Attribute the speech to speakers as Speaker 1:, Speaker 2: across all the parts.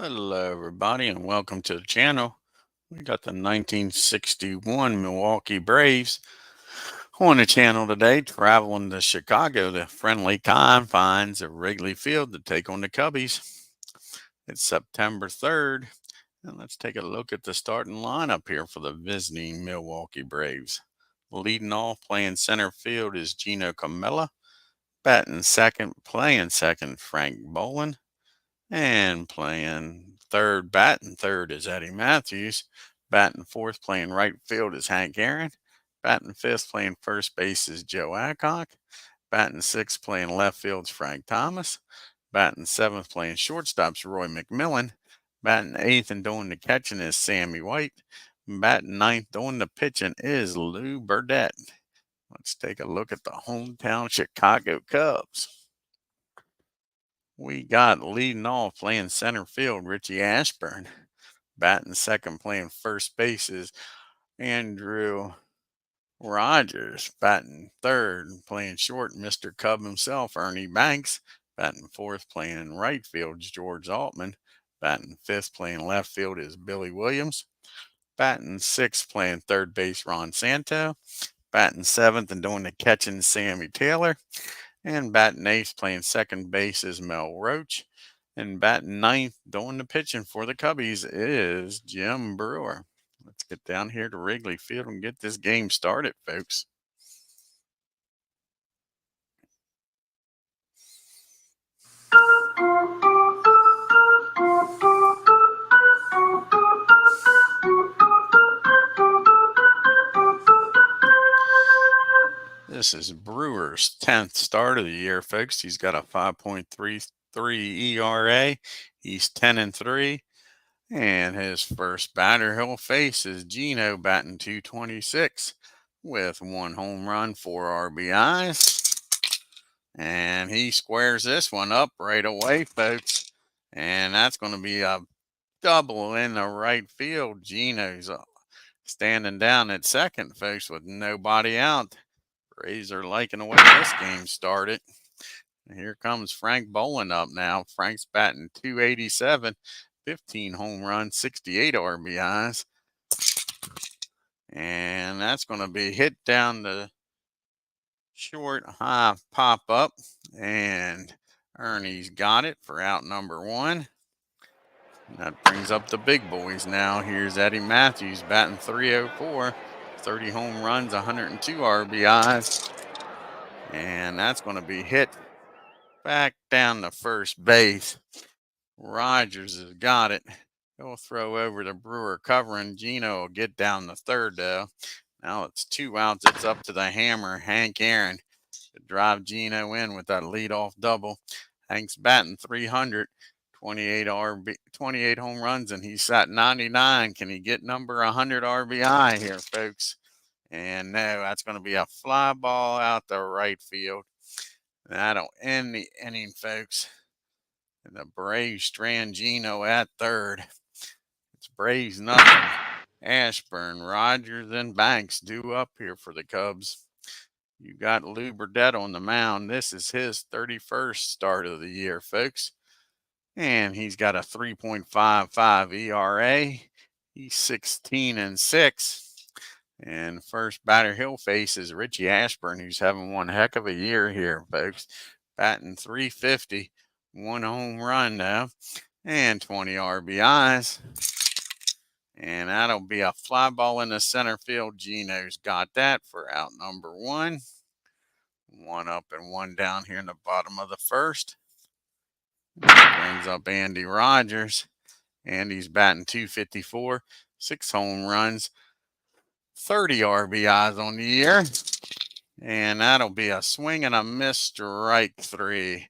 Speaker 1: Hello, everybody, and welcome to the channel. We got the 1961 Milwaukee Braves on the channel today, traveling to Chicago, the friendly confines of Wrigley Field to take on the Cubbies. It's September 3rd, and let's take a look at the starting lineup here for the visiting Milwaukee Braves. Leading off, playing center field is Gino Camella. Batting second, playing second, Frank Boland. And playing third, batting third is Eddie Matthews. Batting fourth, playing right field is Hank Aaron. Batting fifth, playing first base is Joe Adcock. Batting sixth, playing left field is Frank Thomas. Batting seventh, playing shortstop is Roy McMillan. Batting eighth and doing the catching is Sammy White. Batting ninth, doing the pitching is Lou Burdette. Let's take a look at the hometown Chicago Cubs. We got leading off, playing center field, Richie Ashburn. Batting second, playing first base is Andrew Rogers. Batting third, playing short, Mr. Cub himself, Ernie Banks. Batting fourth, playing in right field, George Altman. Batting fifth, playing left field is Billy Williams. Batting sixth, playing third base, Ron Santo. Batting seventh and doing the catching, Sammy Taylor. And batting eighth, playing second base, is Mel Roach. And batting ninth, doing the pitching for the Cubbies, is Jim Brewer. Let's get down here to Wrigley Field and get this game started, folks. This is Brewer's 10th start of the year, folks. He's got a 5.33 ERA. He's 10-3. And his first batter he'll face is Gino, batting .226 with 1 home run, 4 RBIs. And he squares this one up right away, folks. And that's going to be a double in the right field. Gino's standing down at second, folks, with nobody out. Braves are liking the way this game started. Here comes Frank Boland up now. Frank's batting .287, 15 home runs, 68 RBIs. And that's going to be hit down the short, high pop up. And Ernie's got it for out number 1. That brings up the big boys now. Here's Eddie Matthews batting .304, 30 home runs, 102 RBIs. And that's going to be hit back down to first base. Rogers has got it. He'll throw over to Brewer covering. Gino will get down the third, though. Now it's 2 outs. It's up to the hammer, Hank Aaron, to drive Gino in with that leadoff double. Hank's batting .300, 28 home runs, and he's at 99. Can he get number 100 RBI here, folks? And no, that's going to be a fly ball out the right field. That'll end the inning, folks. And the Braves strand Gino at third. It's Braves nothing. Ashburn, Rogers, and Banks due up here for the Cubs. You got Lou Burdette on the mound. This is his 31st start of the year, folks. And he's got a 3.55 ERA. He's 16-6. And first batter he'll face is Richie Ashburn, who's having one heck of a year here, folks. Batting .350, 1 home run now, and 20 RBIs. And that'll be a fly ball in the center field. Gino's got that for out number 1. 1 up and 1 down here in the bottom of the first. That brings up Andy Rogers. Andy's batting .254, 6 home runs, 30 RBIs on the year. And that'll be a swing and a miss, strike 3.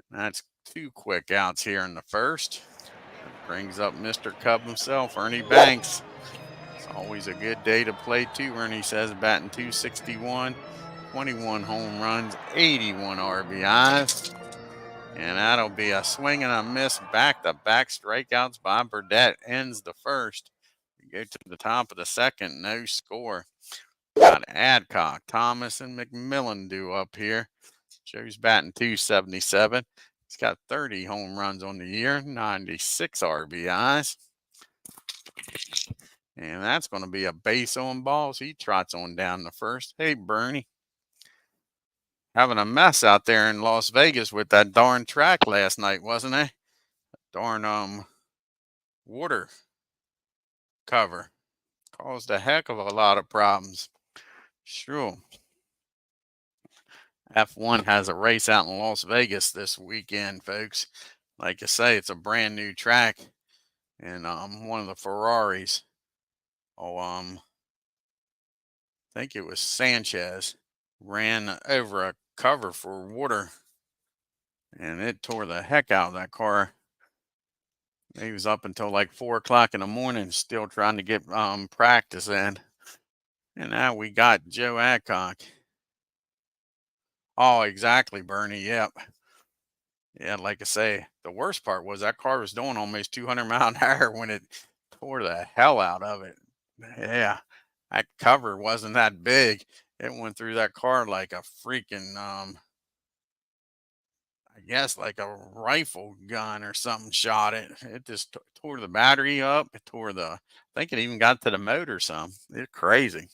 Speaker 1: That's 2 quick outs here in the first. That brings up Mr. Cub himself, Ernie Banks. It's always a good day to play too, Ernie says, batting .261, 21 home runs, 81 RBIs. And that'll be a swing and a miss, back-to-back strikeouts by Burdette. Ends the first. We go to the top of the second, no score. Got Adcock, Thomas, and McMillan due up here. Joe's batting .277, He's got 30 home runs on the year, 96 RBIs. And that's going to be a base on balls. He trots on down the first. Hey, Bernie. Having a mess out there in Las Vegas with that darn track last night, wasn't it? Darn water cover. Caused a heck of a lot of problems. Sure. F1 has a race out in Las Vegas this weekend, folks. Like I say, it's a brand new track. And one of the Ferraris. I think it was Sanchez, ran over a cover for water. And it tore the heck out of that car. He was up until like 4 o'clock in the morning, still trying to get practice in. And now we got Joe Adcock. Oh, exactly, Bernie. Yep. Yeah, like I say, the worst part was that car was doing almost 200 mile an hour when it tore the hell out of it. Yeah, that cover wasn't that big. It went through that car like a freaking I guess like a rifle gun or something shot it. It just tore the battery up. It tore I think it even got to the motor some. It's crazy.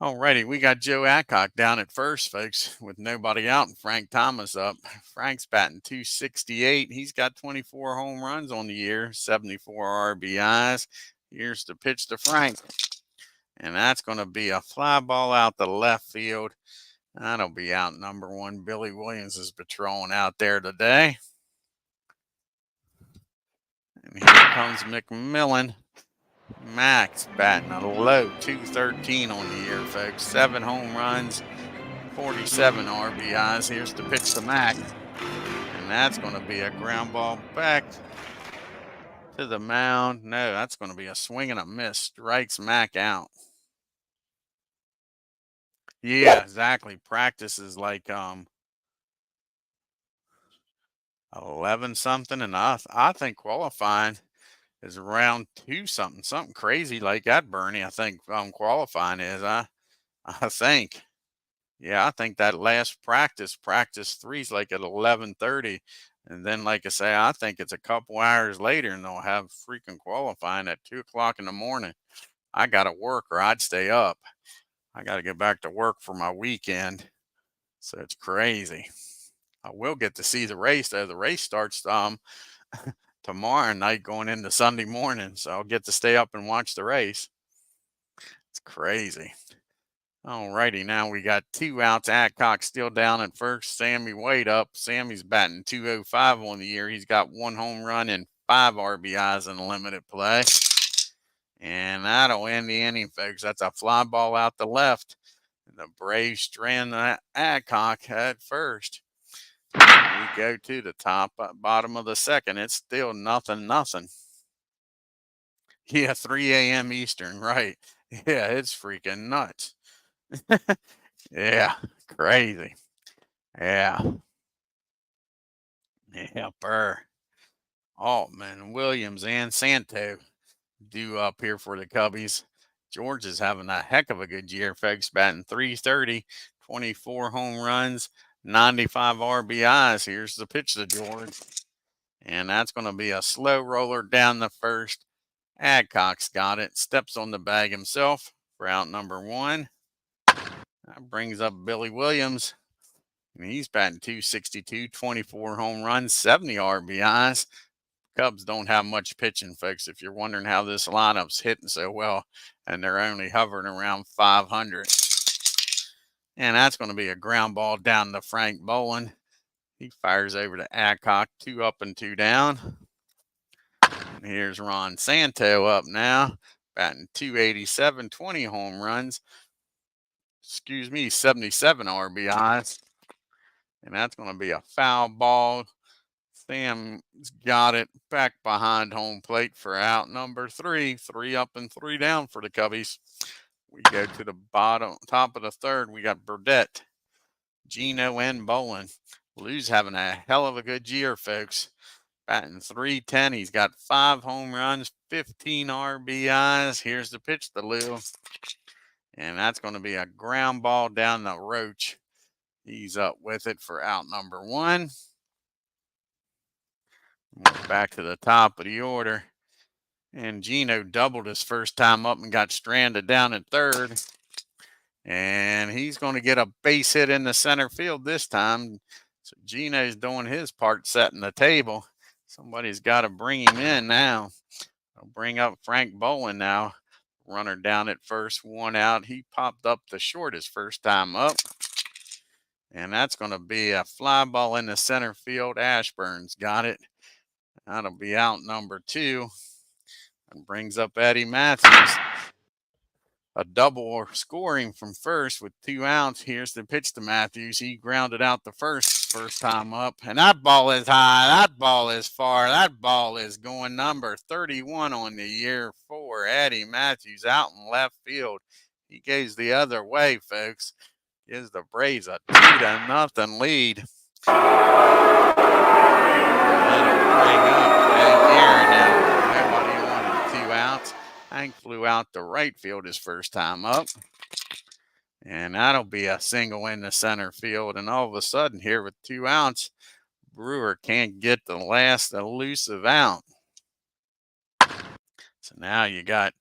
Speaker 1: Alrighty, we got Joe Adcock down at first, folks, with nobody out and Frank Thomas up. Frank's batting 268. He's got 24 home runs on the year, 74 RBIs. Here's the pitch to Frank. And that's going to be a fly ball out the left field. That'll be out number 1. Billy Williams is patrolling out there today. And here comes McMillan. Max batting a low 213 on the year, folks. 7 home runs, 47 RBIs. Here's the pitch to Mac. And that's going to be a ground ball back to the mound. No, that's going to be a swing and a miss. Strikes Mac out. Yeah, exactly. Practice is like 11 something, and I think qualifying is around 2 something, something crazy like that, Bernie. I think qualifying is. I think. Yeah, I think that last practice 3 is like at 11:30, and then like I say, I think it's a couple hours later, and they'll have freaking qualifying at 2 o'clock in the morning. I gotta work, or I'd stay up. I gotta get back to work for my weekend, so it's crazy. I will get to see the race though. The race starts tomorrow night going into Sunday morning, so I'll get to stay up and watch the race. It's crazy. Alrighty, now we got 2 outs. Adcock still down at first. Sammy Wade up. Sammy's batting 205 on the year. He's got 1 home run and 5 RBIs in limited play. And that'll end the inning, folks. That's a fly ball out the left. And the Braves strand Adcock at first. We go to the bottom of the second. It's still nothing. Yeah, 3 a.m. Eastern, right. Yeah, it's freaking nuts. Yeah, crazy. Yeah. Yeah, Burr. Altman, Williams, and Santo due up here for the Cubbies. George is having a heck of a good year, folks. Batting 330, 24 home runs, 95 RBIs. Here's the pitch to George. And that's going to be a slow roller down the first. Adcock's got it. Steps on the bag himself for out number 1. That brings up Billy Williams. And he's batting 262, 24 home runs, 70 RBIs. Cubs don't have much pitching, folks, if you're wondering how this lineup's hitting so well, and they're only hovering around 500. And that's going to be a ground ball down to Frank Boland. He fires over to Adcock, 2 up and 2 down. And here's Ron Santo up now, batting 287, 20 home runs. 77 RBIs. And that's going to be a foul ball. Sam's got it back behind home plate for out number 3. 3 up and 3 down for the Cubbies. We go to the top of the third. We got Burdette, Gino, and Boland. Lou's having a hell of a good year, folks. Batting 310. He's got 5 home runs, 15 RBIs. Here's the pitch to Lou. And that's going to be a ground ball down the Roach. He's up with it for out number 1. We're back to the top of the order. And Gino doubled his first time up and got stranded down at third. And he's going to get a base hit in the center field this time. So Gino's doing his part, setting the table. Somebody's got to bring him in now. I'll bring up Frank Bolin now. Runner down at first, one out. He popped up the short his first time up. And that's going to be a fly ball in the center field. Ashburn's got it. That'll be out number 2. And brings up Eddie Matthews. A double or scoring from first with 2 outs. Here's the pitch to Matthews. He grounded out the first time up. And that ball is high. That ball is far. That ball is going number 31 on the year for Eddie Matthews out in left field. He goes the other way, folks. Gives the Braves a 2-0 lead. That'll bring up Hank Aaron now. Nobody wanted 2 outs. Hank flew out to right field his first time up. And that'll be a single in the center field. And all of a sudden here with 2 outs, Brewer can't get the last elusive out. So now you got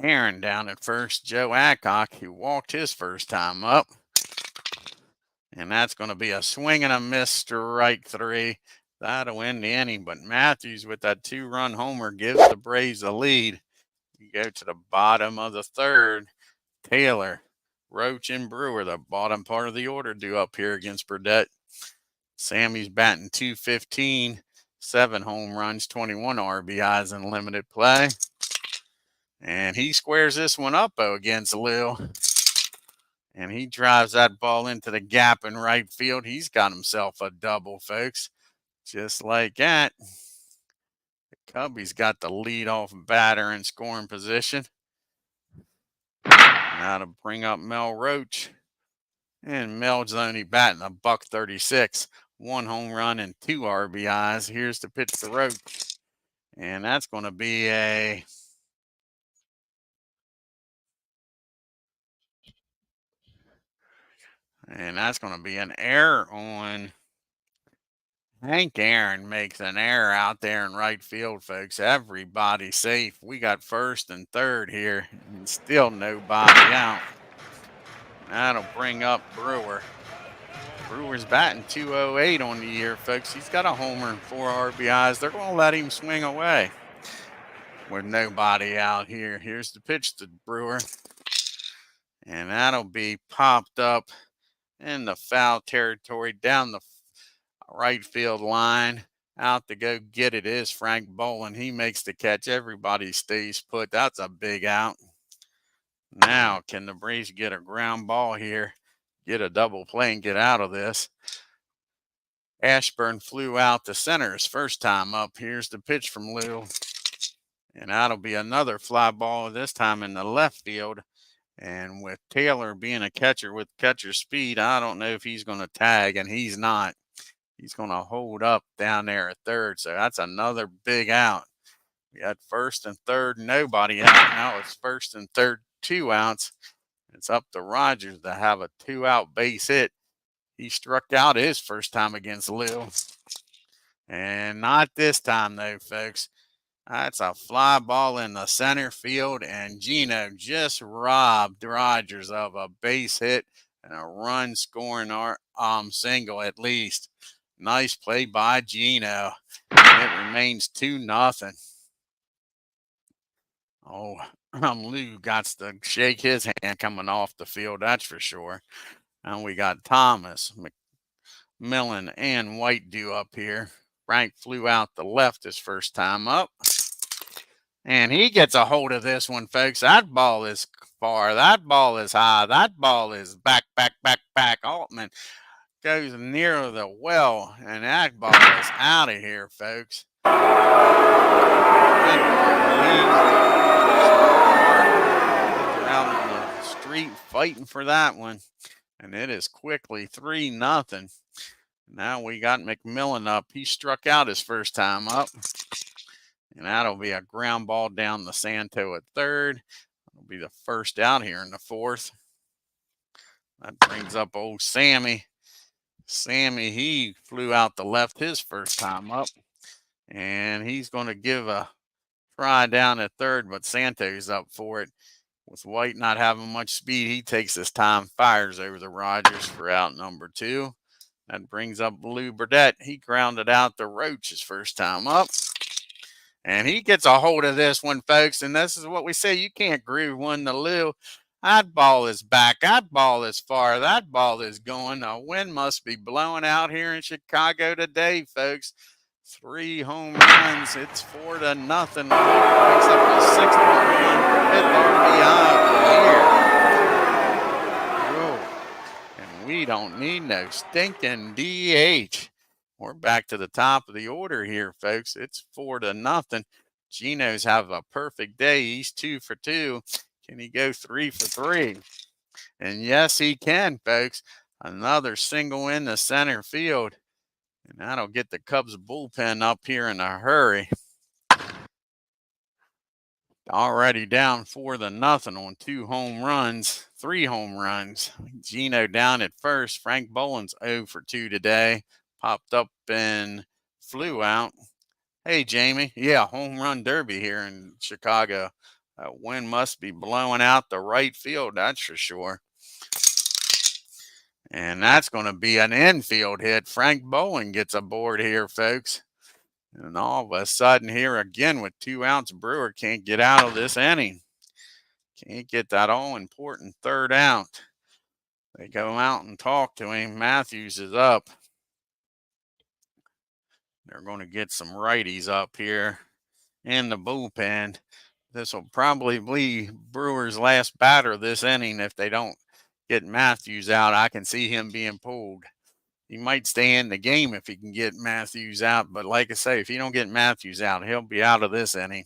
Speaker 1: Aaron down at first. Joe Adcock, who walked his first time up. And that's going to be a swing and a miss, strike 3. That'll end the inning. But Matthews with that 2-run homer gives the Braves a lead. You go to the bottom of the third. Taylor, Roach, and Brewer, the bottom part of the order, due up here against Burdette. Sammy's batting .215, 7 home runs, 21 RBIs in limited play. And he squares this one up against Lou. And he drives that ball into the gap in right field. He's got himself a double, folks. Just like that. The Cubbies got the leadoff batter in scoring position. Now to bring up Mel Roach. And Mel's only batting a .136. 1 home run and 2 RBIs. Here's the pitch to Roach. And that's going to be a... And that's going to be an error on... Hank Aaron makes an error out there in right field, folks. Everybody safe. We got first and third here, and still nobody out. That'll bring up Brewer. Brewer's batting .208 on the year, folks. He's got a homer and 4 RBIs. They're going to let him swing away with nobody out here. Here's the pitch to Brewer. And that'll be popped up in the foul territory down the right field line. Out to go get it is Frank Bolin. He makes the catch. Everybody stays put. That's a big out. Now, can the Braves get a ground ball here, get a double play, and get out of this? Ashburn flew out to center his first time up. Here's the pitch from Lou. And that'll be another fly ball, this time in the left field. And with Taylor being a catcher with catcher speed, I don't know if he's going to tag, and he's not. He's going to hold up down there at third. So that's another big out. We had first and third, nobody out. Now it's first and third, 2 outs. It's up to Rogers to have a 2-out base hit. He struck out his first time against Lil. And not this time, though, folks. That's a fly ball in the center field, and Gino just robbed Rogers of a base hit and a run scoring single at least. Nice play by Gino. It remains 2-0. Oh, Lou got to shake his hand coming off the field, that's for sure. And we got Thomas, McMillan, and White due up here. Frank flew out the left his first time up. And he gets a hold of this one, folks. That ball is far. That ball is high. That ball is back. Altman goes near the well, and that ball is out of here, folks. They're out on the street fighting for that one. And it is quickly 3-0. Now we got McMillan up. He struck out his first time up. And that'll be a ground ball down the Santo at third. It'll be the first out here in the fourth. That brings up old Sammy. Sammy, he flew out the left his first time up. And he's going to give a try down at third, but Santos up for it. With White not having much speed, he takes his time, fires over the Rogers for out number 2. That brings up Lou Burdette. He grounded out the Roach his first time up. And he gets a hold of this one, folks. And this is what we say. You can't groove one to Lou. That ball is back. That ball is far. That ball is going. The wind must be blowing out here in Chicago today, folks. 3 home runs. It's 4-0. Lou picks up his 6th home run, 5th RBI of the year. And we don't need no stinking DH. We're back to the top of the order here, folks. It's 4-0. Geno's have a perfect day. He's 2 for 2. Can he go 3 for 3? And yes, he can, folks. Another single in the center field. And that'll get the Cubs bullpen up here in a hurry. Already down 4-0 on 2 home runs, 3 home runs. Geno down at first. Frank Boland's 0 for 2 today. Popped up and flew out. Hey, Jamie. Yeah, home run derby here in Chicago. That wind must be blowing out the right field, that's for sure. And that's going to be an infield hit. Frank Boland gets aboard here, folks. And all of a sudden here again with 2 outs, Brewer can't get out of this inning. Can't get that all-important 3rd out. They go out and talk to him. Matthews is up. They're going to get some righties up here in the bullpen. This will probably be Brewer's last batter this inning if they don't get Matthews out. I can see him being pulled. He might stay in the game if he can get Matthews out. But like I say, if you don't get Matthews out, he'll be out of this inning.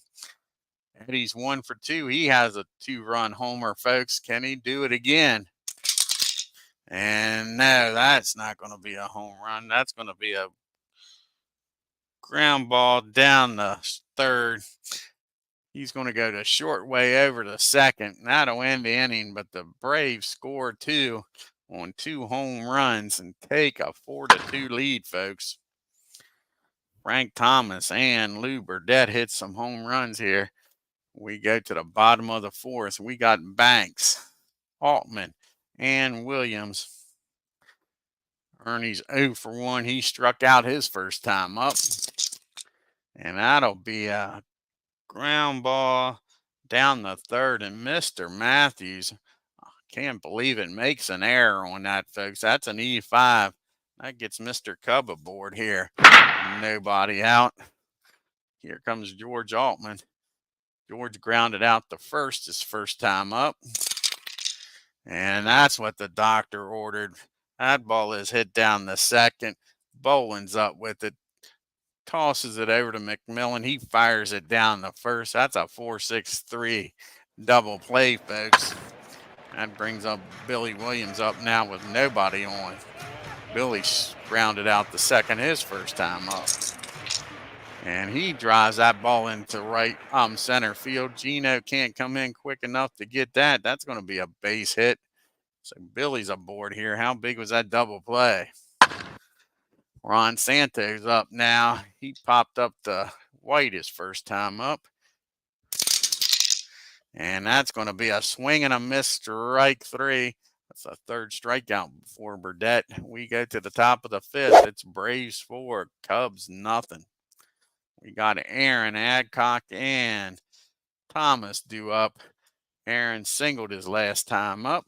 Speaker 1: Eddie's 1 for 2. He has a 2-run homer, folks. Can he do it again? And no, that's not going to be a home run. That's going to be a ground ball down the 3rd. He's going to go the short way over to 2nd. That'll end the inning, but the Braves score 2 on 2 home runs and take a 4-2 lead, folks. Frank Thomas and Lou Burdette hit some home runs here. We go to the bottom of the 4th. We got Banks, Altman, and Williams. Ernie's 0 for 1. He struck out his first time up. And that'll be a ground ball down the 3rd. And Mr. Matthews, can't believe it, makes an error on that, folks. That's an E5. That gets Mr. Cub aboard here. Nobody out. Here comes George Altman. George grounded out the 1st his first time up. And that's what the doctor ordered. That ball is hit down the 2nd. Boland's up with it. Tosses it over to McMillan. He fires it down the 1st. That's a 4-6-3 double play, folks. That brings up Billy Williams up now with nobody on. Billy grounded out the 2nd his first time up. And he drives that ball into right center field. Geno can't come in quick enough to get that. That's going to be a base hit. So Billy's aboard here. How big was that double play? Ron Santos up now. He popped up to White his first time up. And that's going to be a swing and a miss, strike 3. That's a 3rd strikeout for Burdette. We go to the top of the 5th. It's Braves 4, Cubs nothing. We got Aaron, Adcock, and Thomas due up. Aaron singled his last time up.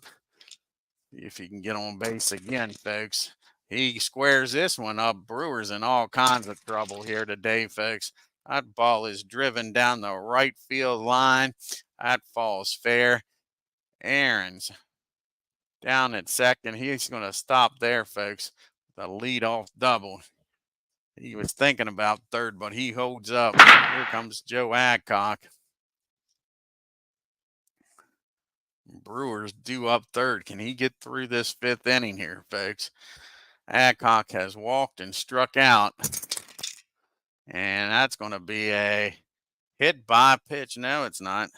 Speaker 1: See if he can get on base again, folks. He squares this one up. Brewer's in all kinds of trouble here today, folks. That ball is driven down the right field line. That falls fair. Aaron's down at 2nd. He's going to stop there, folks. The leadoff double. He was thinking about 3rd, but he holds up. Here comes Joe Adcock. Brewers due up 3rd. Can he get through this 5th inning here, folks? Adcock has walked and struck out. And that's going to be a hit by pitch. No, it's not.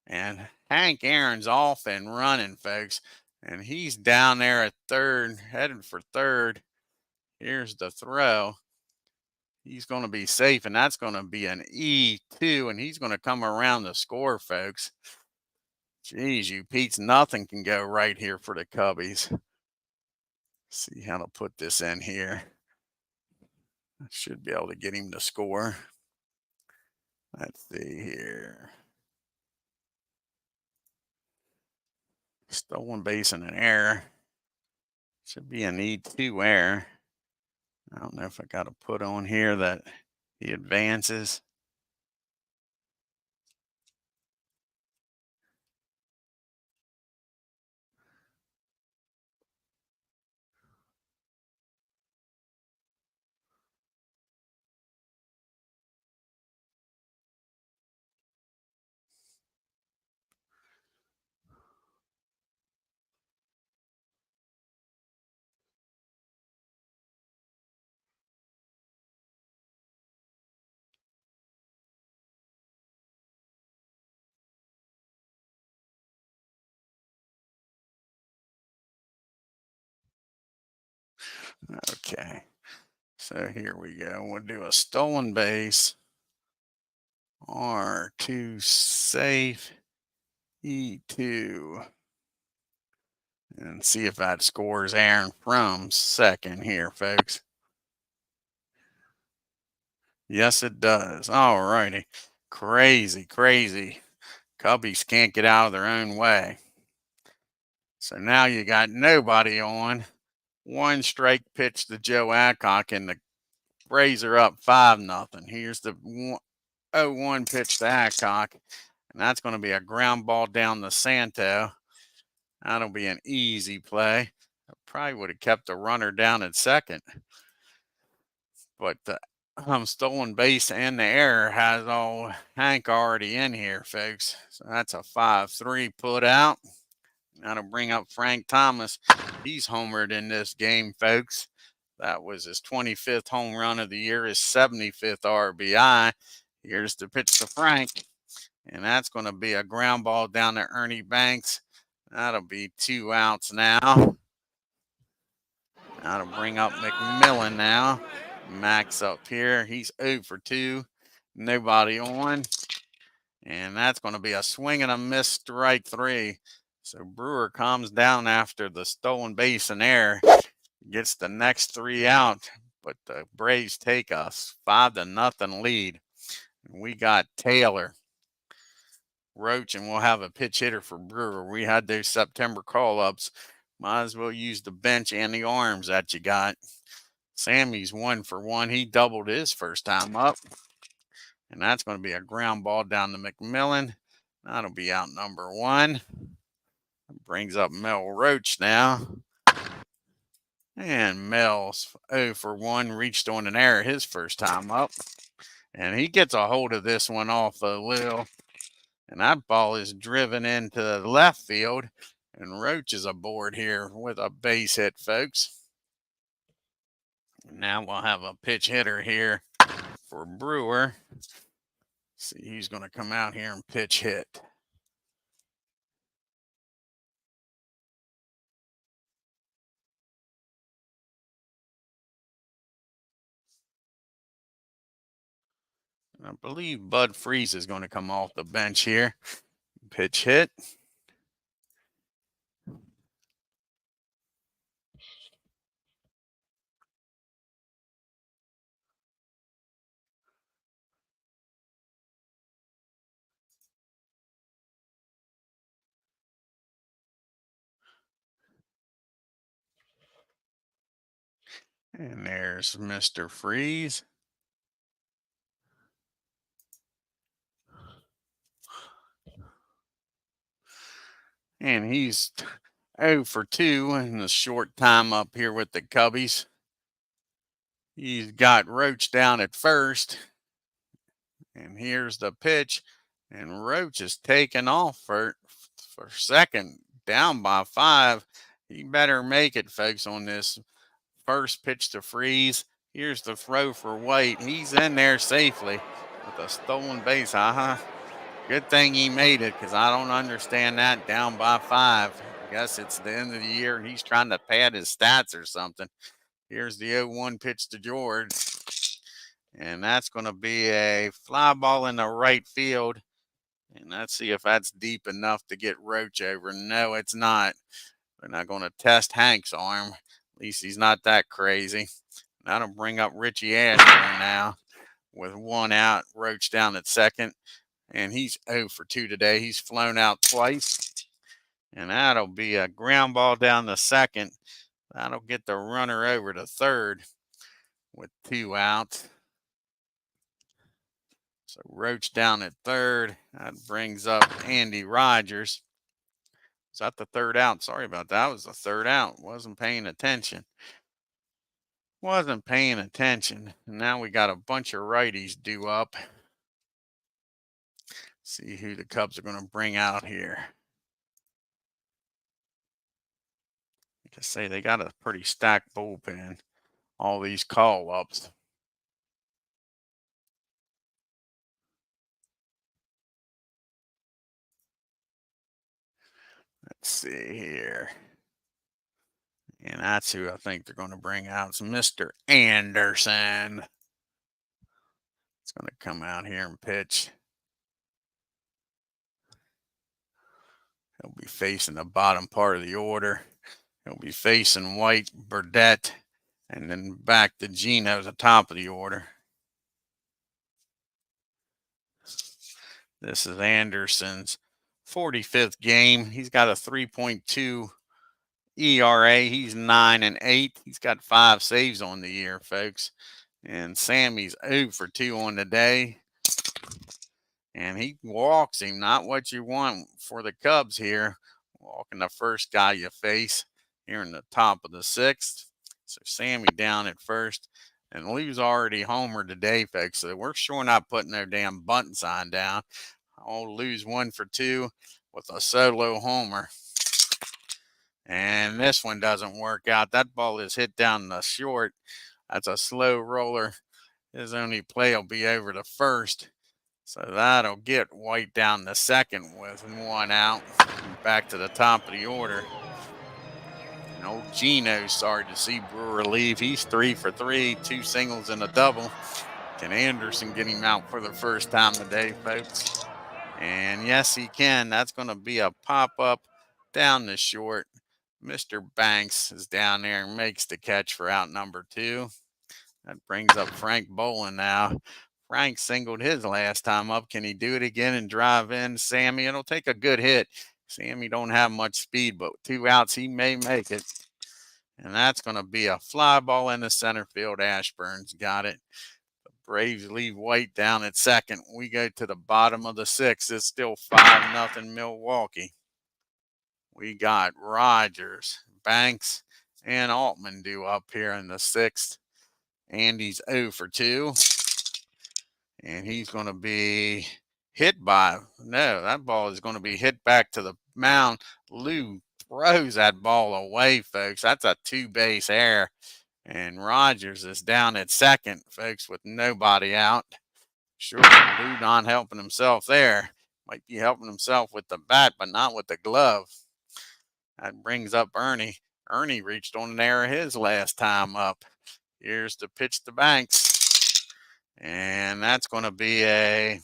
Speaker 1: And Hank Aaron's off and running, folks. And he's down there at 3rd, heading for 3rd. Here's the throw. He's going to be safe, and that's going to be an E2, and he's going to come around the score, folks. Jeez, you Pete's, nothing can go right here for the Cubbies. See how to put this in here. I should be able to get him to score. Let's see here. Stolen base and an error. Should be an E2 error. I don't know if I got to put on here that he advances. Okay. So here we go. We'll do a stolen base. R2 safe. E2. And see if that scores Aaron from second here, folks. Yes, it does. All righty. Crazy, crazy. Cubbies can't get out of their own way. So now you got nobody on. One strike pitch to Joe Adcock, and the Braves are up 5-0. Here's the 0-1 pitch to Adcock, and that's going to be a ground ball down to Santo. That'll be an easy play. I probably would have kept the runner down at second. But the stolen base and the error has Hank already in here, folks. So that's a 5-3 put out. That'll bring up Frank Thomas. He's homered in this game, folks. That was his 25th home run of the year, his 75th RBI. Here's the pitch to Frank, and that's going to be a ground ball down to Ernie Banks. That'll be 2 outs now. That'll bring up McMillan now. Max up here. He's 0 for 2. Nobody on. And that's going to be a swing and a miss, strike 3. So Brewer comes down after the stolen base and error. Gets the next 3 out. But the Braves take a 5-0 lead. We got Taylor, Roach, and we'll have a pitch hitter for Brewer. We had those September call-ups. Might as well use the bench and the arms that you got. Sammy's 1 for 1. He doubled his first time up. And that's going to be a ground ball down to McMillan. That'll be out number 1. Brings up Mel Roach now. And Mel's 0 for 1. Reached on an error his first time up. And he gets a hold of this one off a little. And that ball is driven into the left field. And Roach is aboard here with a base hit, folks. Now we'll have a pitch hitter here for Brewer. See who's going to come out here and pitch hit. I believe Bud Freeze is going to come off the bench here. Pitch hit. And there's Mr. Freeze. And he's 0 for 2 in the short time up here with the Cubbies. He's got Roach down at first. And here's the pitch. And Roach is taking off for second, down by 5. He better make it, folks, on this first pitch to Freeze. Here's the throw for White. He's in there safely with a stolen base. Good thing he made it, because I don't understand that, down by 5. I guess it's the end of the year and he's trying to pad his stats or something. Here's the 0-1 pitch to George. And that's going to be a fly ball in the right field. And let's see if that's deep enough to get Roach over. No, it's not. They're not going to test Hank's arm. At least he's not that crazy. That'll bring up Richie Ashburn now with 1 out. Roach down at second. And he's 0 for 2 today. He's flown out twice. And that'll be a ground ball down the second. That'll get the runner over to third with 2 outs. So Roach down at third. That brings up Andy Rogers. Is that the 3rd out? Sorry about that. That was the 3rd out. Wasn't paying attention. And now we got a bunch of righties due up. See who the Cubs are going to bring out here. Like I say, they got a pretty stacked bullpen. All these call-ups. Let's see here. And that's who I think they're going to bring out. It's Mr. Anderson. It's going to come out here and pitch. He'll be facing the bottom part of the order. He'll be facing White, Burdette, and then back to Gino at the top of the order. This is Anderson's 45th game. He's got a 3.2 ERA. He's 9-8. He's got 5 saves on the year, folks. And Sammy's 0 for 2 on the day. And he walks him, not what you want for the Cubs here. Walking the first guy you face here in the top of the 6th. So Sammy down at first. And Lou's already homered today, folks. So we're sure not putting their damn button sign down. Old Lou's 1 for 2 with a solo homer. And this one doesn't work out. That ball is hit down the short. That's a slow roller. His only play will be over to first. So that'll get White down the second with 1 out. Back to the top of the order. And old Gino's sorry to see Brewer leave. He's 3 for 3, 2 singles and a double. Can Anderson get him out for the first time today, folks? And yes, he can. That's going to be a pop-up down the short. Mr. Banks is down there and makes the catch for out number 2. That brings up Frank Bolin now. Frank singled his last time up. Can he do it again and drive in Sammy? It'll take a good hit. Sammy don't have much speed, but 2 outs, he may make it. And that's going to be a fly ball in the center field. Ashburn's got it. The Braves leave White down at second. We go to the bottom of the 6th. It's still 5-0 Milwaukee. We got Rogers, Banks, and Altman due up here in the 6th. Andy's 0 for 2. And he's going to be hit by, no, that ball is going to be hit back to the mound. Lou throws that ball away, folks. That's a 2-base error. And Rogers is down at second, folks, with nobody out. Sure, Lou not helping himself there. Might be helping himself with the bat, but not with the glove. That brings up Ernie. Ernie reached on an error his last time up. Here's the pitch to Banks. And that's going to be a...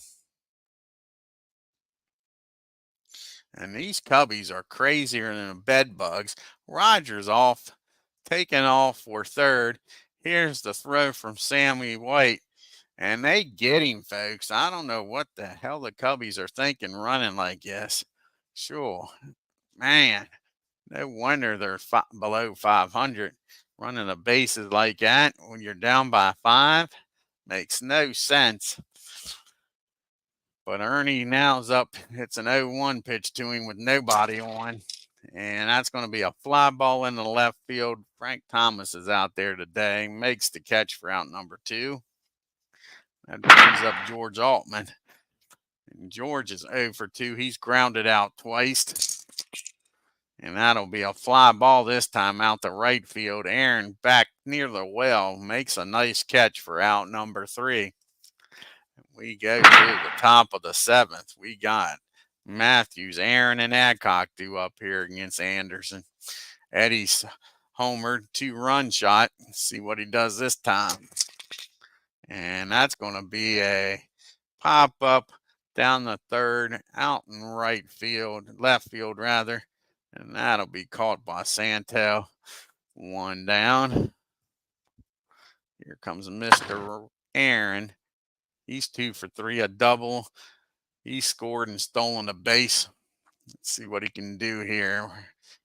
Speaker 1: And these Cubbies are crazier than the bed bugs. Rogers off, taken off for third. Here's the throw from Sammy White. And they get him, folks. I don't know what the hell the Cubbies are thinking running like this. Sure. Man, no wonder they're below 500. Running the bases like that when you're down by 5 makes no sense. But Ernie now's up. It's an 0-1 pitch to him with nobody on. And that's going to be a fly ball in the left field. Frank Thomas is out there today. Makes the catch for out number 2. That brings up George Altman. And George is 0 for 2. He's grounded out twice. And that'll be a fly ball this time out the right field. Aaron back near the well makes a nice catch for out number 3. We go to the top of the 7th. We got Matthews, Aaron, and Adcock due up here against Anderson. Eddie's homered 2-run shot. Let's see what he does this time. And that's going to be a pop up down the third, out in right field, left field rather. And that'll be caught by Santo. One down. Here comes Mr. Aaron. He's 2 for 3, a double. He scored and stolen a base. Let's see what he can do here.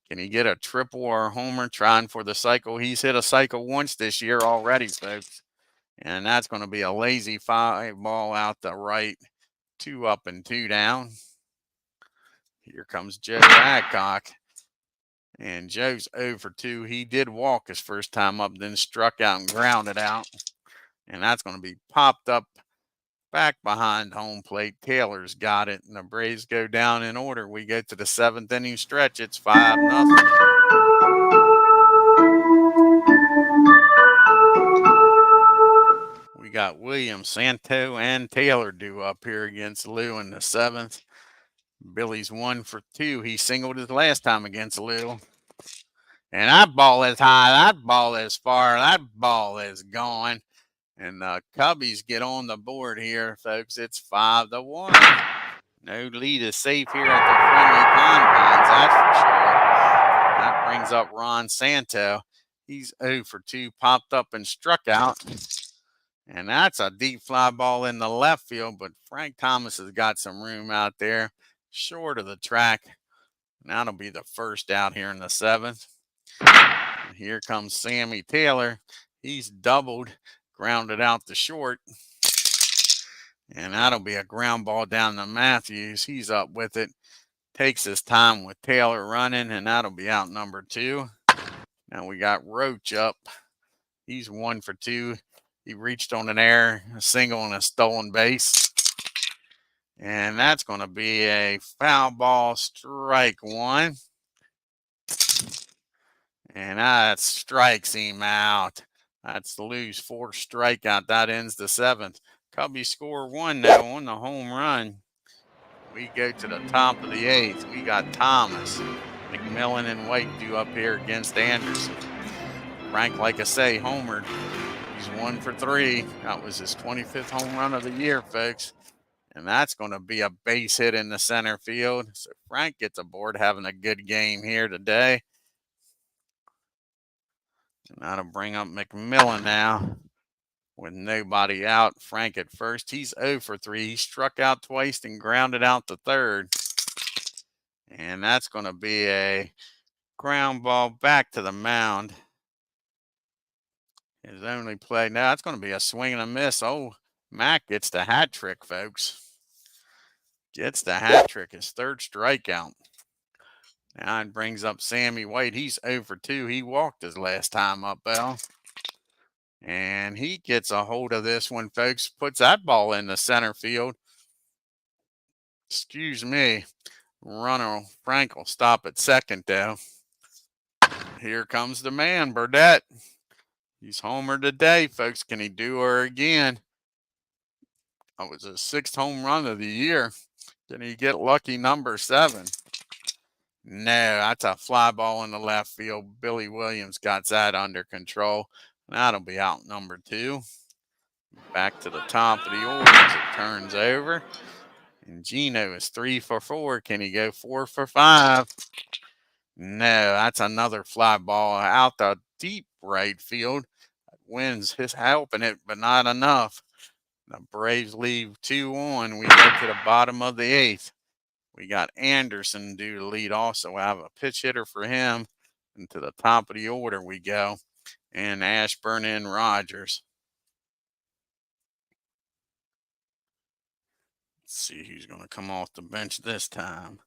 Speaker 1: Can he get a triple or a homer trying for the cycle? He's hit a cycle once this year already, folks. And that's going to be a lazy fly ball out the right. 2 up and 2 down. Here comes Joe Adcock. And Joe's 0 for 2. He did walk his first time up, then struck out and grounded out. And that's going to be popped up back behind home plate. Taylor's got it, and the Braves go down in order. We go to the 7th inning stretch. It's 5-0. We got Williams, Santo, and Taylor due up here against Lou in the 7th. Billy's 1 for 2. He singled his last time against Lou. And that ball is high. That ball is far. That ball is gone. And the Cubbies get on the board here, folks. It's 5-1. No lead is safe here at the friendly confines, that's for sure. That brings up Ron Santo. He's 0 for 2, popped up and struck out. And that's a deep fly ball in the left field, but Frank Thomas has got some room out there, short of the track. And that'll be the first out here in the 7th. And here comes Sammy Taylor. He's doubled, grounded out the short. And that'll be a ground ball down to Matthews. He's up with it. Takes his time with Taylor running, and that'll be out number 2. Now we got Roach up. He's 1 for 2. He reached on an error, a single, and a stolen base. And that's going to be a foul ball, strike 1. And that strikes him out. That's Lou's 4th strikeout. That ends the 7th. Cubbies score 1 now on the home run. We go to the top of the 8th. We got Thomas, McMillan, and White due up here against Anderson. Frank, like I say, homered. He's 1 for 3. That was his 25th home run of the year, folks. And that's going to be a base hit in the center field. So Frank gets aboard, having a good game here today. And that'll bring up McMillan now. With nobody out, Frank at first. He's 0 for 3. He struck out twice and grounded out the third. And that's going to be a ground ball back to the mound. His only play. Now that's going to be a swing and a miss. Oh, Mac gets the hat trick, folks. Gets the hat trick, his 3rd strikeout. Now it brings up Sammy White. He's 0 for 2. He walked his last time up, Bell. And he gets a hold of this one, folks. Puts that ball in the center field. Excuse me. Runner Frank will stop at second, though. Here comes the man, Burdette. He's homer today, folks. Can he do her again? That was his 6th home run of the year. Can he get lucky number 7? No, that's a fly ball in the left field. Billy Williams got that under control. That'll be out number 2. Back to the top of the order as it turns over. And Gino is 3 for 4. Can he go 4 for 5? No, that's another fly ball out the deep right field. Wins his helping it, but not enough. The Braves leave 2 on. We go to the bottom of the 8th. We got Anderson due to lead also. I have a pitch hitter for him. And to the top of the order we go. And Ashburn and Rogers. Let's see who's going to come off the bench this time.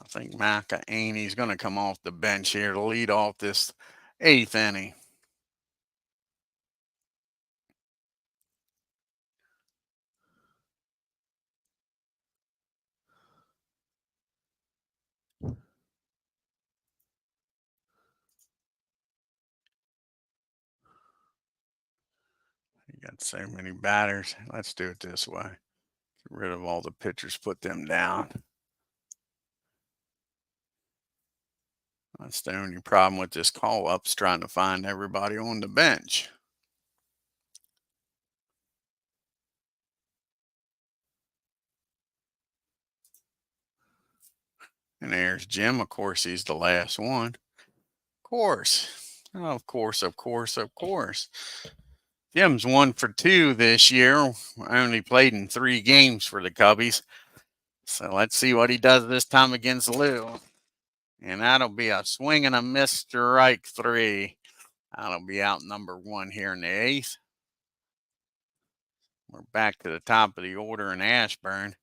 Speaker 1: I think Micah Aney's going to come off the bench here to lead off this 8th inning. got so many batters. Let's do it this way. Get rid of all the pitchers, put them down. That's the only problem with this call-up's trying to find everybody on the bench. And there's Jim. Of course, he's the last one. Of course. Of course, of course, of course. Jim's 1 for 2 this year. Only played in 3 games for the Cubbies. So let's see what he does this time against Lou. And that'll be a swing and a miss, strike 3. That'll be out number 1 here in the 8th. We're back to the top of the order in Ashburn.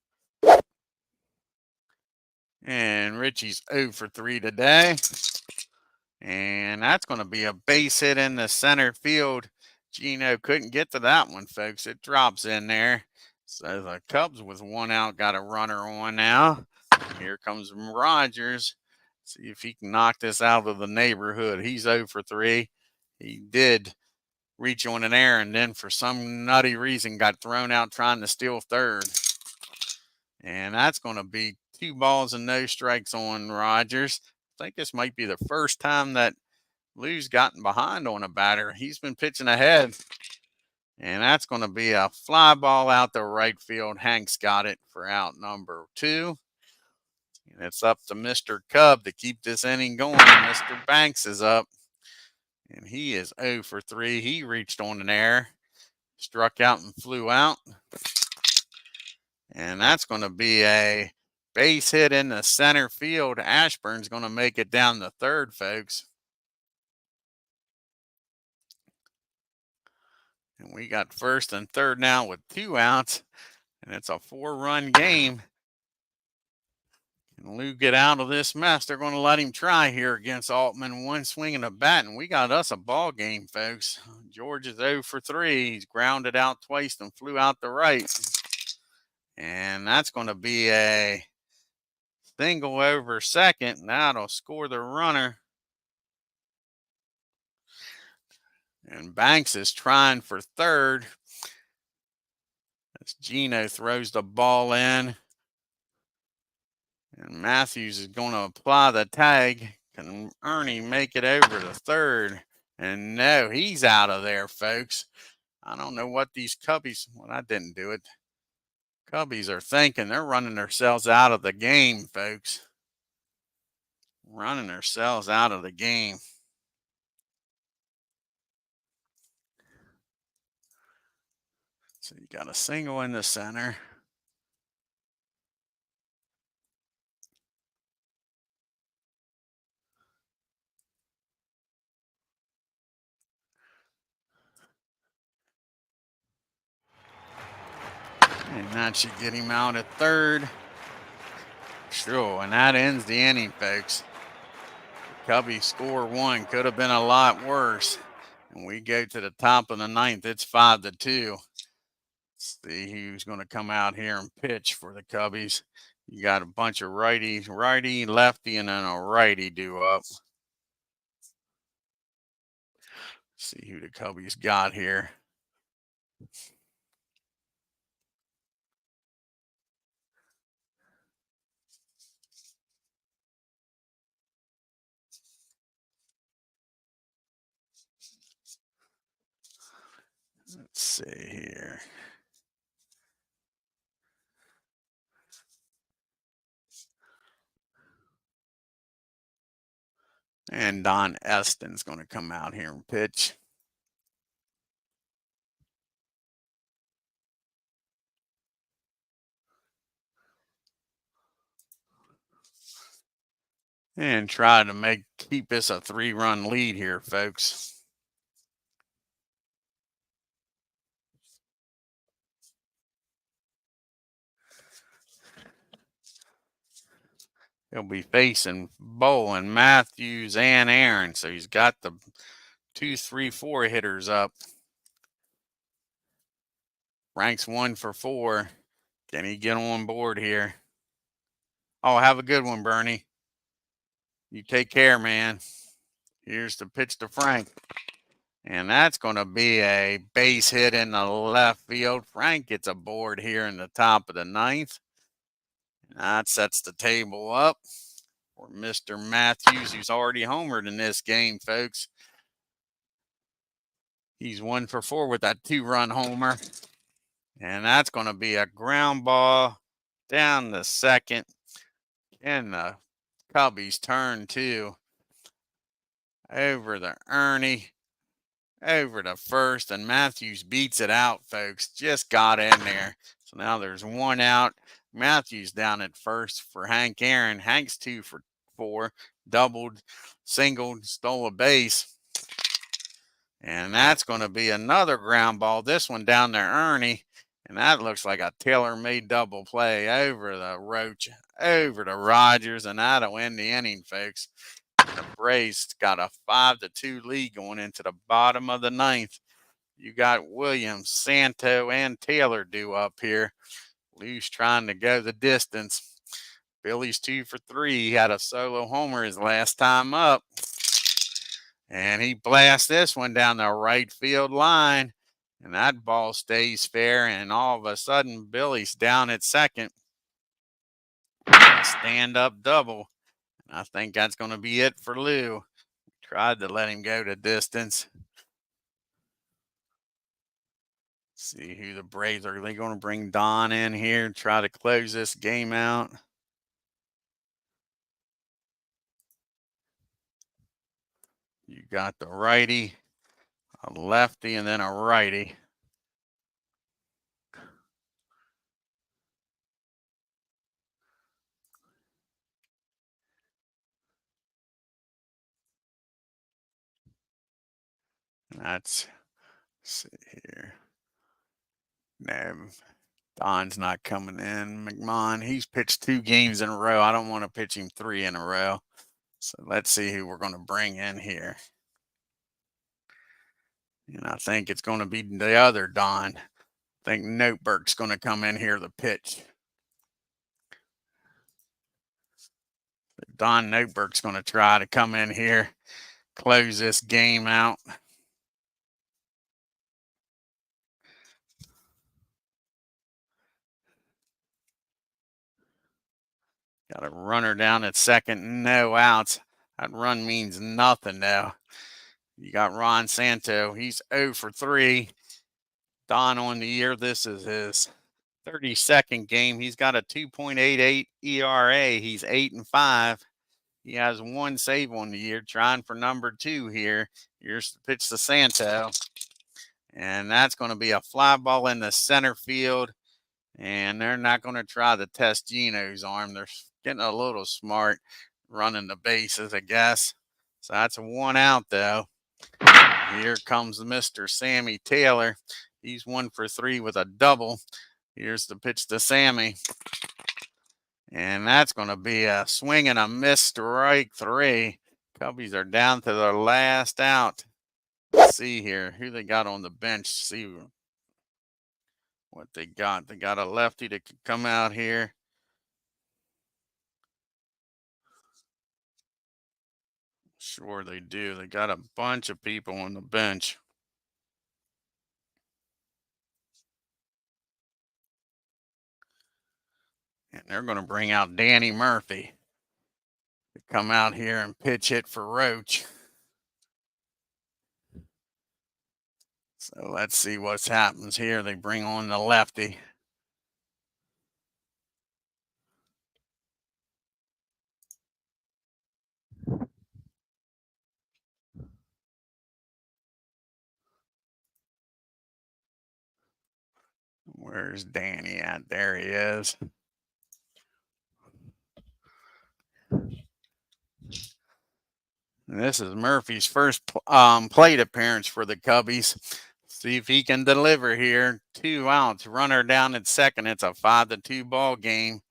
Speaker 1: And Richie's 0 for 3 today. And that's going to be a base hit in the center field. Gino couldn't get to that one, folks. It drops in there. So the Cubs with 1 out got a runner on now. Here comes Rogers. See if he can knock this out of the neighborhood. He's 0 for 3. He did reach on an error and then for some nutty reason got thrown out trying to steal third. And that's going to be 2 balls and no strikes on Rogers. I think this might be the first time that Lou's gotten behind on a batter. He's been pitching ahead. And that's going to be a fly ball out the right field. Hank's got it for out number 2. And it's up to Mr. Cub to keep this inning going. Mr. Banks is up. And he is 0 for 3. He reached on an error. Struck out and flew out. And that's going to be a base hit in the center field. Ashburn's going to make it down to third, folks. And we got first and third now with 2 outs. And it's a 4-run game. Can Lou get out of this mess? They're going to let him try here against Altman. 1 swing and a bat, and we got us a ball game, folks. George is 0 for 3. He's grounded out twice and flew out the right. And that's going to be a single over second. That'll score the runner. And Banks is trying for third. As Gino throws the ball in. And Matthews is going to apply the tag. Can Ernie make it over to third? And no, he's out of there, folks. I don't know what these Cubbies, well, I didn't do it. Cubbies are thinking. They're running themselves out of the game, folks. Running themselves out of the game. So you got a single in the center. And that should get him out at third. Sure, and that ends the inning, folks. Cubbies score 1. Could have been a lot worse. And we go to the top of the 9th. It's 5-2. Let's see who's going to come out here and pitch for the Cubbies. You got a bunch of righty, lefty, and then a righty due up. See who the Cubbies got here. Let's see here. And Don Eston's going to come out here and pitch. And try to keep this a 3-run lead here, folks. He'll be facing Bowen, Matthews, and Aaron. So he's got the 2, 3, 4 hitters up. Ranks 1 for 4. Can he get on board here? Oh, have a good one, Bernie. You take care, man. Here's the pitch to Frank. And that's going to be a base hit in the left field. Frank gets a board here in the top of the ninth. That sets the table up for Mr. Matthews, who's already homered in this game, folks. He's 1 for 4 with that 2-run homer. And that's going to be a ground ball down the second. And the Cubbies turn 2 over to Ernie, over to first, and Matthews beats it out, folks. Just got in there. So now there's 1 out. Matthews down at first for Hank Aaron. Hank's 2 for 4, doubled, singled, stole a base. And that's going to be another ground ball. This one down there, Ernie. And that looks like a tailor-made double play over the Roach, over to Rogers, and that'll end the inning, folks. The Braves got a 5-2 lead going into the bottom of the ninth. You got Williams, Santo, and Taylor due up here. Lou's trying to go the distance. Billy's 2 for 3. He had a solo homer his last time up. And he blasts this one down the right field line. And that ball stays fair. And all of a sudden, Billy's down at second. Stand-up double. And I think that's going to be it for Lou. Tried to let him go to distance. See who the Braves are. Are they going to bring Don in here, try to close this game out? You got the righty, a lefty, and then a righty. Let's see here. No, Don's not coming in. McMahon, he's pitched 2 games in a row. I don't want to pitch him 3 in a row. So let's see who we're going to bring in here. And I think it's going to be the other Don. I think Noteberg's going to come in here to pitch. Don Noteberg's going to try to come in here, close this game out. Got a runner down at second, no outs. That run means nothing though. You got Ron Santo. He's 0 for 3. Don on the year. This is his 32nd game. He's got a 2.88 ERA. He's 8-5. He has 1 save on the year, trying for number 2 here. Here's the pitch to Santo. And that's going to be a fly ball in the center field. And they're not going to try to test Gino's arm. They're getting a little smart running the bases, I guess. So that's 1 out, though. Here comes Mr. Sammy Taylor. He's 1 for 3 with a double. Here's the pitch to Sammy. And that's going to be a swing and a miss, strike 3. Cubbies are down to their last out. Let's see here who they got on the bench. See what they got. They got a lefty that could come out here. Sure they do. They got a bunch of people on the bench. And they're going to bring out Danny Murphy to come out here and pitch hit for Roach. So let's see what happens here. They bring on the lefty. Where's Danny at? There he is. And this is Murphy's first plate appearance for the Cubbies. See if he can deliver here. 2 outs, runner down at second. It's a 5-2 ball game.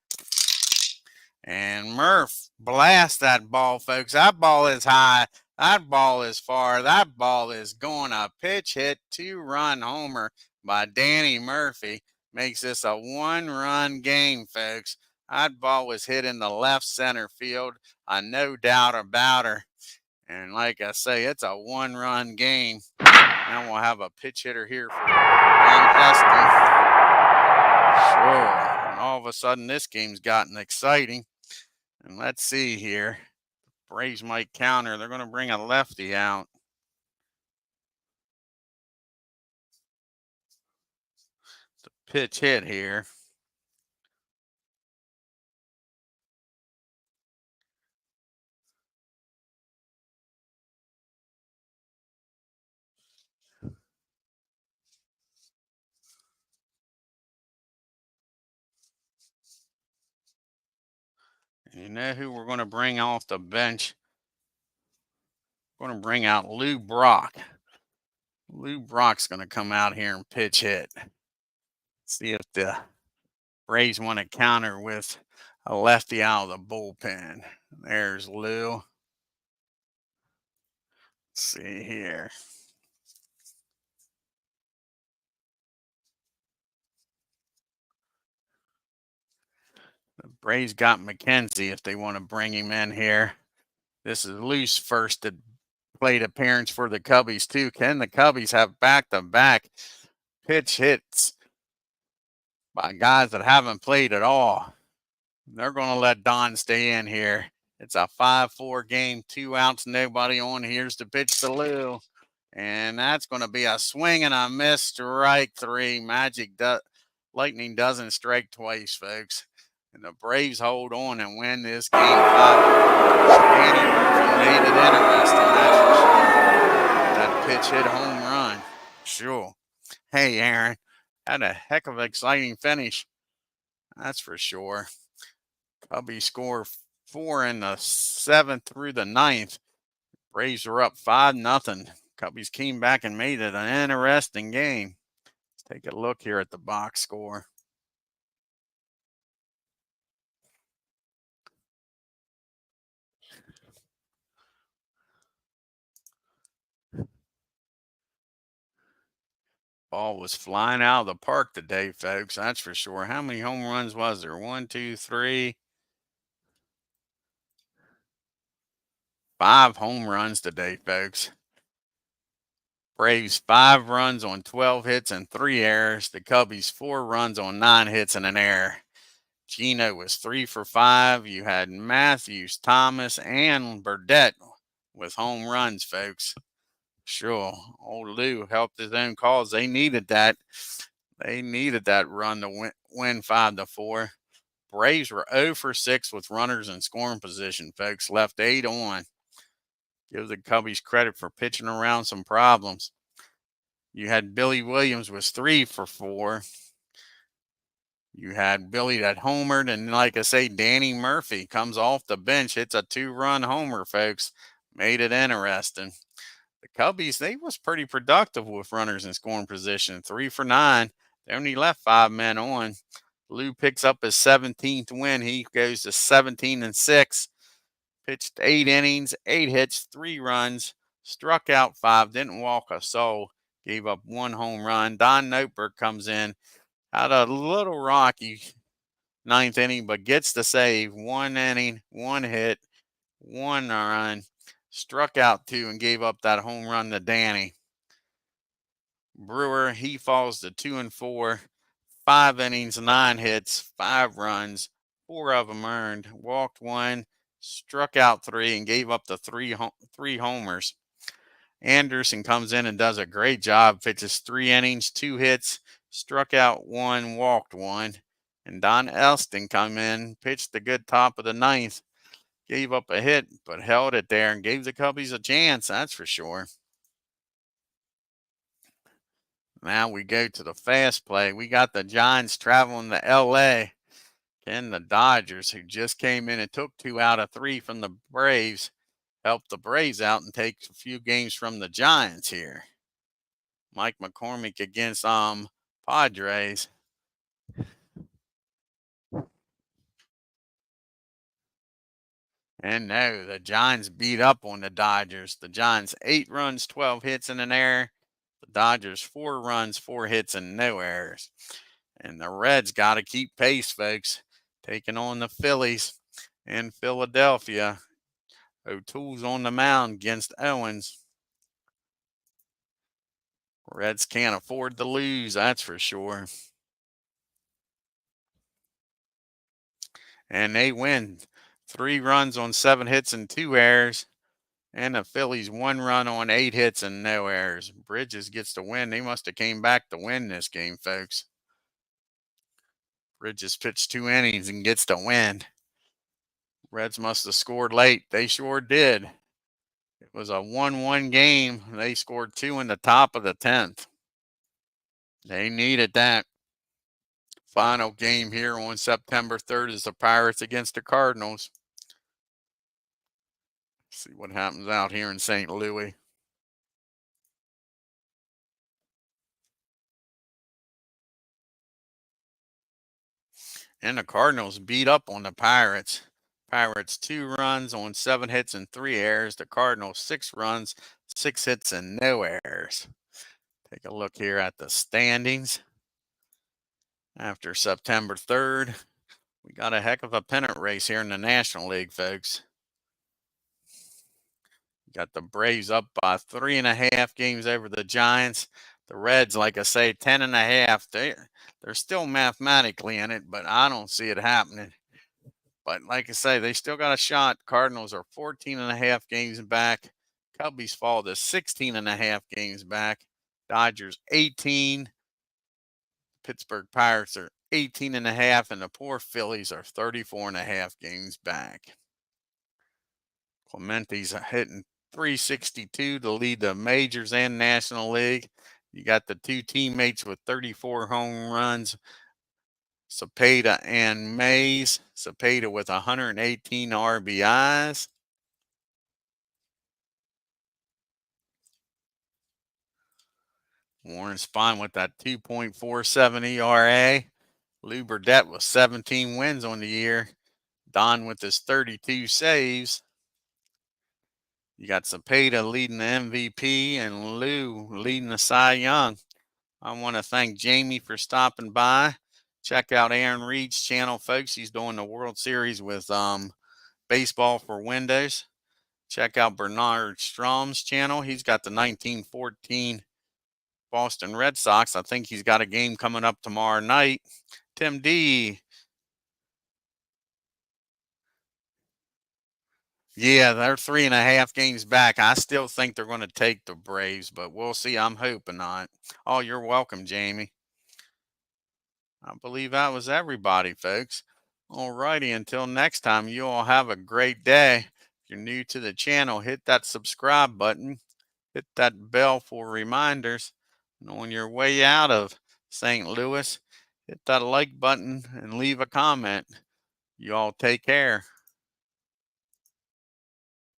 Speaker 1: And Murph blasts that ball, folks. That ball is high. That ball is far. That ball is going a pitch hit, 2-run homer by Danny Murphy. Makes this a 1-run game, folks. That ball was hit in the left center field. No doubt about her. And like I say, it's a one-run game. Now we'll have a pitch hitter here for Don Eston. Sure. And all of a sudden, this game's gotten exciting. And let's see here. Braves might counter. They're going to bring a lefty out. The pitch hit here. And you know who we're going to bring off the bench? We're going to bring out Lou Brock. Lou Brock's going to come out here and pitch hit. See if the Braves want to counter with a lefty out of the bullpen. There's Lou. Let's see here. The Braves got McKenzie if they want to bring him in here. This is Lou's first plate appearance for the Cubbies too. Can the Cubbies have back-to-back pitch hits by guys that haven't played at all? They're going to let Don stay in here. It's a 5-4 game, 2 outs, nobody on. Here's the pitch to Lou. And that's going to be a swing and a miss, strike 3. Lightning doesn't strike twice, folks. And the Braves hold on and win this game 5. Danny Murphy made it interesting, that's for sure. That pitch hit home run. Sure. Hey, Aaron, had a heck of an exciting finish. That's for sure. Cubbies score 4 in the 7th through the 9th. Braves are up 5-0. Cubbies came back and made it an interesting game. Let's take a look here at the box score. Ball was flying out of the park today, folks. That's for sure. How many home runs was there? 1, 2, 3. 5 home runs today, folks. Braves 5 runs on 12 hits and 3 errors. The Cubbies 4 runs on 9 hits and an error. Gino was 3 for 5. You had Matthews, Thomas, and Burdette with home runs, folks. Sure, old Lou helped his own cause. They needed that. They needed that run to win 5-4. Braves were 0 for 6 with runners in scoring position, folks. Left 8 on. Give the Cubbies credit for pitching around some problems. You had Billy Williams was 3 for 4. You had Billy that homered, and like I say, Danny Murphy comes off the bench, hits a 2-run homer, folks. Made it interesting. The Cubbies, they was pretty productive with runners in scoring position. 3 for 9. They only left 5 men on. Lou picks up his 17th win. He goes to 17-6. Pitched 8 innings, 8 hits, 3 runs, struck out 5, didn't walk a soul, gave up 1 home run. Don Noetberg comes in, had a little rocky 9th inning, but gets the save. 1 inning, 1 hit, 1 run, struck out 2, and gave up that home run to Danny. Brewer, he falls to 2-4, 5 innings, 9 hits, 5 runs, 4 of them earned, walked 1, struck out 3, and gave up the 3 homers. Anderson comes in and does a great job, pitches 3 innings, 2 hits, struck out 1, walked 1. And Don Elston come in, pitched the good top of the 9th, gave up a hit, but held it there and gave the Cubbies a chance, that's for sure. Now we go to the fast play. We got the Giants traveling to L.A. And the Dodgers, who just came in and took 2 out of 3 from the Braves, helped the Braves out and take a few games from the Giants here. Mike McCormick against Padres. And no, the Giants beat up on the Dodgers. The Giants 8 runs, 12 hits, and an error. The Dodgers 4 runs, 4 hits, and no errors. And the Reds got to keep pace, folks. Taking on the Phillies in Philadelphia. O'Toole's on the mound against Owens. Reds can't afford to lose, that's for sure. And they win 3 runs on 7 hits and 2 errors. And the Phillies 1 run on 8 hits and no errors. Bridges gets the win. They must have came back to win this game, folks. Bridges pitched 2 innings and gets the win. Reds must have scored late. They sure did. It was a 1-1 game. They scored 2 in the top of the 10th. They needed that. Final game here on September 3rd is the Pirates against the Cardinals. See what happens out here in St. Louis. And the Cardinals beat up on the Pirates. Pirates 2 runs on 7 hits and 3 errors. The Cardinals 6 runs, 6 hits and no errors. Take a look here at the standings. After September 3rd, we got a heck of a pennant race here in the National League, folks. Got the Braves up by 3.5 games over the Giants. The Reds, like I say, 10.5. They're still mathematically in it, but I don't see it happening. But like I say, they still got a shot. Cardinals are 14.5 games back. Cubbies fall to 16.5 games back. Dodgers 18. Pittsburgh Pirates are 18.5, and the poor Phillies are 34.5 games back. Clemente's hitting .362 to lead the majors and National League. You got the 2 teammates with 34 home runs, Cepeda and Mays. Cepeda with 118 RBIs. Warren Spahn with that 2.47 ERA. Lou Burdette with 17 wins on the year. Don with his 32 saves. You got Cepeda leading the MVP and Lou leading the Cy Young. I want to thank Jamie for stopping by. Check out Aaron Reed's channel, folks. He's doing the World Series with Baseball for Windows. Check out Bernard Strom's channel. He's got the 1914 Boston Red Sox. I think he's got a game coming up tomorrow night. Tim D. Yeah, they're 3.5 games back. I still think they're going to take the Braves, but we'll see. I'm hoping not. Oh, you're welcome, Jamie. I believe that was everybody, folks. All righty, until next time, you all have a great day. If you're new to the channel, hit that subscribe button. Hit that bell for reminders. And on your way out of St. Louis, hit that like button and leave a comment. You all take care.